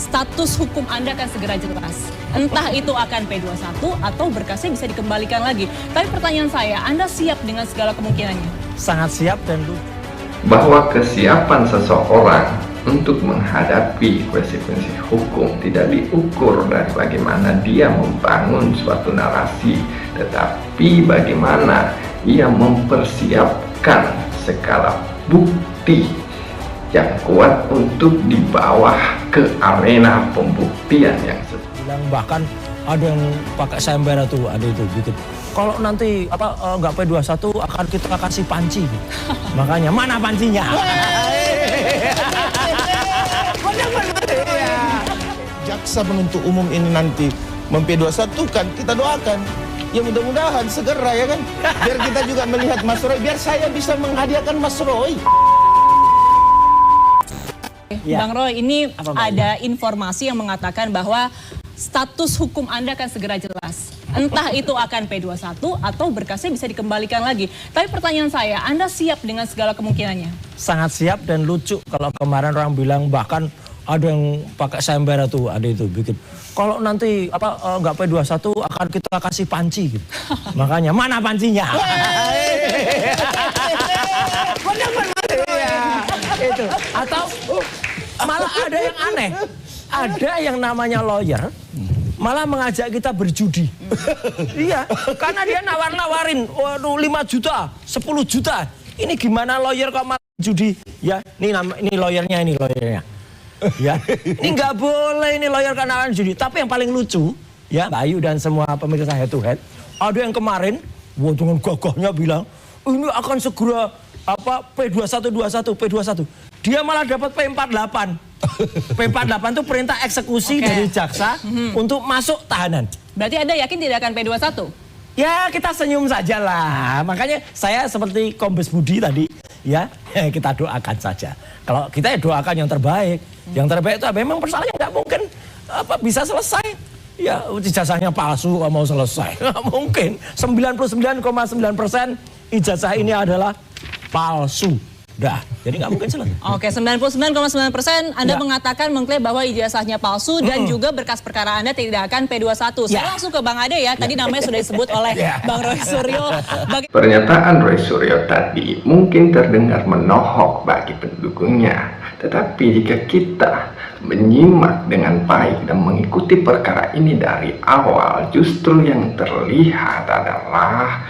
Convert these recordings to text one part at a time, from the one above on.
status hukum Anda akan segera jelas. Entah itu akan P21 atau berkasnya bisa dikembalikan lagi. Tapi pertanyaan saya, Anda siap dengan segala kemungkinannya? Sangat siap dan bahwa kesiapan seseorang untuk menghadapi konsekuensi hukum tidak diukur dari bagaimana dia membangun suatu narasi, tetapi bagaimana ia mempersiapkan segala bukti yang kuat untuk dibawa ke arena pembuktian yang bilang, bahkan ada yang pakai sayembara tuh, ada itu bikin. Kalau nanti nggak P21 akan kita kasih panci. Makanya mana pancinya? Jaksa penuntut umum ini nanti memp21 kan, kita doakan. Ya mudah-mudahan segera ya kan. Biar kita juga melihat Mas Roy, biar saya bisa menghadiahkan Mas Roy. Ya. Bang Roy, ini ada informasi yang mengatakan bahwa status hukum Anda akan segera jelas. Entah itu akan P21 atau berkasnya bisa dikembalikan lagi. Tapi pertanyaan saya, Anda siap dengan segala kemungkinannya? Sangat siap dan lucu kalau kemarin orang bilang, bahkan ada yang pakai sayembara tuh, ada itu bikin. Kalau nanti nggak P21 akan kita kasih panci gitu. Makanya mana pancinya? Itu. Atau malah ada yang aneh. Ada yang namanya lawyer malah mengajak kita berjudi. Iya, karena dia nawar-nawarin, waduh 5 juta, 10 juta. Ini gimana lawyer kok malah judi? Ya, ini lawyernya, ini lawyernya. Ya, ini nggak boleh ini lawyer karena nawarin judi. Tapi yang paling lucu, ya, Bayu dan semua pemirsa head to head, ada yang kemarin, dengan gagahnya bilang, ini akan segera P21. Dia malah dapat P48. P48 itu perintah eksekusi dari jaksa untuk masuk tahanan. Berarti Anda yakin tidak akan P21? Ya, kita senyum saja lah. Makanya saya seperti Kombes Budi tadi, ya, kita doakan saja. Kalau kita doakan yang terbaik. Yang terbaik itu memang persoalan yang nggak mungkin bisa selesai. Ya, ijazahnya palsu mau selesai. Nggak mungkin. 99,9% ijazah ini adalah palsu. Dah, jadi nggak mungkin selesai. Oke, 99,9% Anda mengatakan mengklaim bahwa ijazahnya palsu dan juga berkas perkara Anda tidak akan P21. Saya langsung ke Bang Ade ya, tadi namanya sudah disebut oleh Bang Roy Suryo. Pernyataan Roy Suryo tadi mungkin terdengar menohok bagi pendukungnya, tetapi jika kita menyimak dengan baik dan mengikuti perkara ini dari awal, justru yang terlihat adalah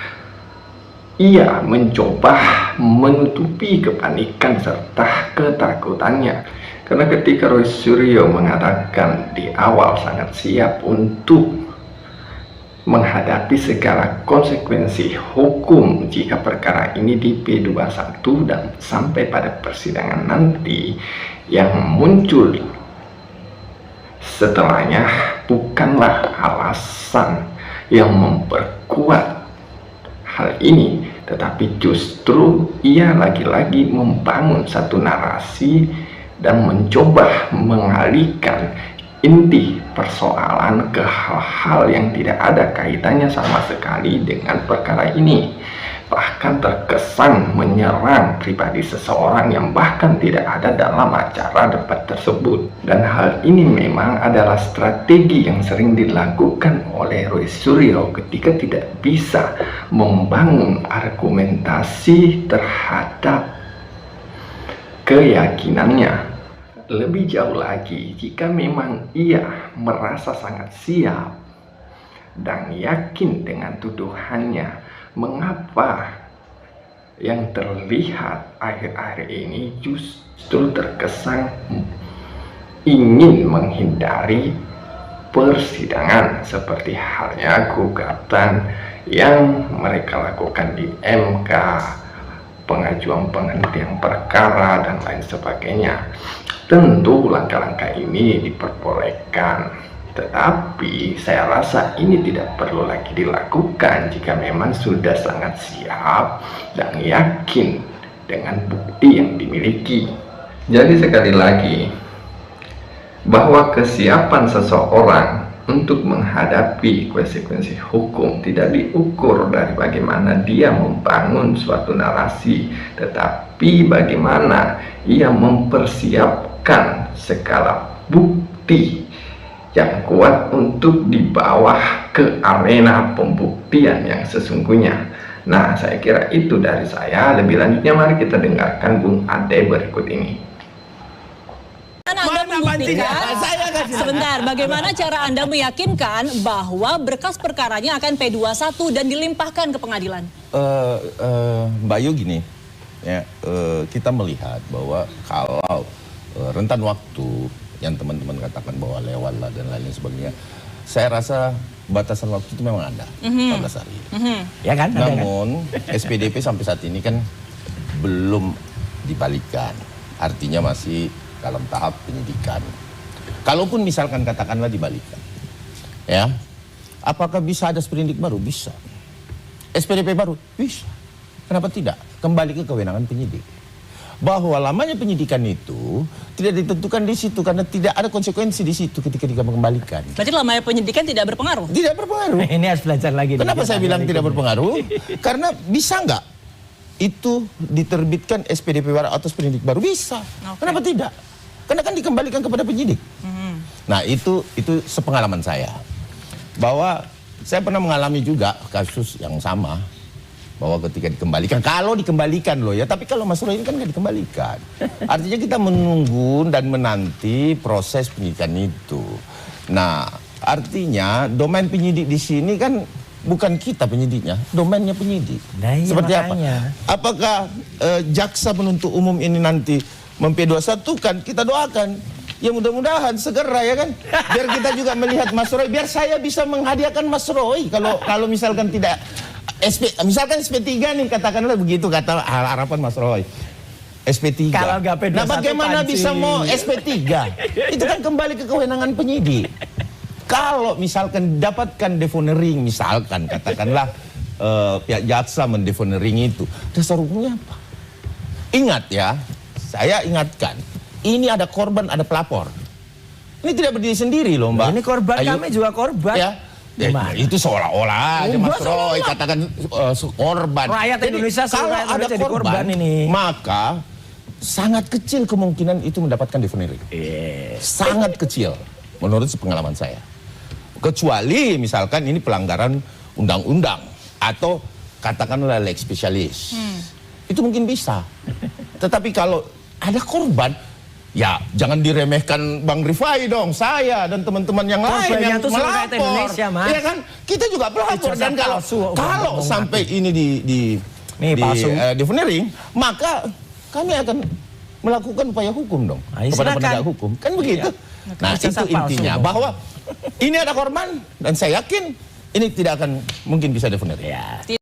ia mencoba menutupi kepanikan serta ketakutannya. Karena ketika Roy Suryo mengatakan di awal sangat siap untuk menghadapi segala konsekuensi hukum jika perkara ini di P21 dan sampai pada persidangan nanti, yang muncul setelahnya bukanlah alasan yang memperkuat hal ini, tetapi justru ia lagi-lagi membangun satu narasi dan mencoba mengalihkan inti persoalan ke hal-hal yang tidak ada kaitannya sama sekali dengan perkara ini. Bahkan terkesan menyerang pribadi seseorang yang bahkan tidak ada dalam acara debat tersebut. Dan hal ini memang adalah strategi yang sering dilakukan oleh Roy Suryo ketika tidak bisa membangun argumentasi terhadap keyakinannya. Lebih jauh lagi, jika memang ia merasa sangat siap dan yakin dengan tuduhannya, mengapa yang terlihat akhir-akhir ini justru terkesan ingin menghindari persidangan, seperti halnya gugatan yang mereka lakukan di MK, pengajuan penghentian perkara dan lain sebagainya. Tentu langkah-langkah ini diperbolehkan, tetapi saya rasa ini tidak perlu lagi dilakukan jika memang sudah sangat siap dan yakin dengan bukti yang dimiliki. Jadi sekali lagi, bahwa kesiapan seseorang untuk menghadapi konsekuensi hukum tidak diukur dari bagaimana dia membangun suatu narasi, tetapi bagaimana ia mempersiapkan segala bukti bukti yang kuat untuk dibawa ke arena pembuktian yang sesungguhnya. Nah, saya kira itu dari saya. Lebih lanjutnya mari kita dengarkan Bung Ade berikut ini. Anda membuktikan, sebentar, bagaimana cara Anda meyakinkan bahwa berkas perkaranya akan P21 dan dilimpahkan ke pengadilan? Mbak Yu gini, ya, kita melihat bahwa kalau rentan waktu yang teman-teman katakan bahwa lewat lah dan lain sebagainya, saya rasa batasan waktu itu memang ada, 14 hari. Ya kan? Namun SPDP sampai saat ini kan belum dibalikan, artinya masih dalam tahap penyidikan. Kalaupun misalkan katakanlah dibalikan, ya, apakah bisa ada sprindik baru? Bisa. SPDP baru? Bisa. Kenapa tidak? Kembali ke kewenangan penyidik. Bahwa lamanya penyidikan itu tidak ditentukan di situ karena tidak ada konsekuensi di situ ketika dikembalikan. Berarti lamanya penyidikan tidak berpengaruh? Tidak berpengaruh. Ini harus belajar lagi. Kenapa saya bilang tidak berpengaruh? Karena bisa nggak itu diterbitkan SPDP baru atau sprindik baru? Bisa. Kenapa tidak? Karena kan dikembalikan kepada penyidik. Nah itu sepengalaman saya. Bahwa saya pernah mengalami juga kasus yang sama. Bahwa ketika dikembalikan, kalau dikembalikan loh ya, tapi kalau Mas Roy ini kan nggak dikembalikan. Artinya kita menunggu dan menanti proses penyidikan itu. Nah, artinya domain penyidik di sini kan bukan kita penyidiknya, domainnya penyidik. Nah, iya, seperti makanya. apa? Apakah jaksa penuntut umum ini nanti P21 kan kita doakan? Ya mudah-mudahan segera ya kan, biar kita juga melihat Mas Roy, biar saya bisa menghadiahkan Mas Roy kalau misalkan tidak misalkan SP3 nih, katakanlah begitu kata harapan Mas Roy. SP3. Kalau nggak P21 nah bagaimana panci. bisa mau SP3? Itu kan kembali ke kewenangan penyidik. Kalau misalkan dapatkan defonering, misalkan katakanlah pihak jaksa mendefonering itu, dasar hukumnya apa? Ingat ya, saya ingatkan, ini ada korban, ada pelapor. Ini tidak berdiri sendiri loh Mbak. Ini korban, Ayu. kami juga korban. Ya. Itu seolah-olah aja Mas Roy katakan korban. Rakyat Jadi, Indonesia kalau ada jadi korban ini. maka sangat kecil kemungkinan itu mendapatkan defonering. Sangat kecil menurut pengalaman saya. Kecuali misalkan ini pelanggaran undang-undang atau katakanlah lex specialis. Itu mungkin bisa. Tetapi kalau ada korban, ya jangan diremehkan Bang Rifai dong, saya dan teman-teman yang lain yang melapor. Indonesia, Mas. Ya kan? Kita juga pelapor dan kalau sampai ini defonering, maka kami akan melakukan upaya hukum dong kepada penegak hukum. Kan begitu? Iya. Nah, itu intinya bahwa ini ada korban dan saya yakin ini tidak akan mungkin bisa defonering. Ya.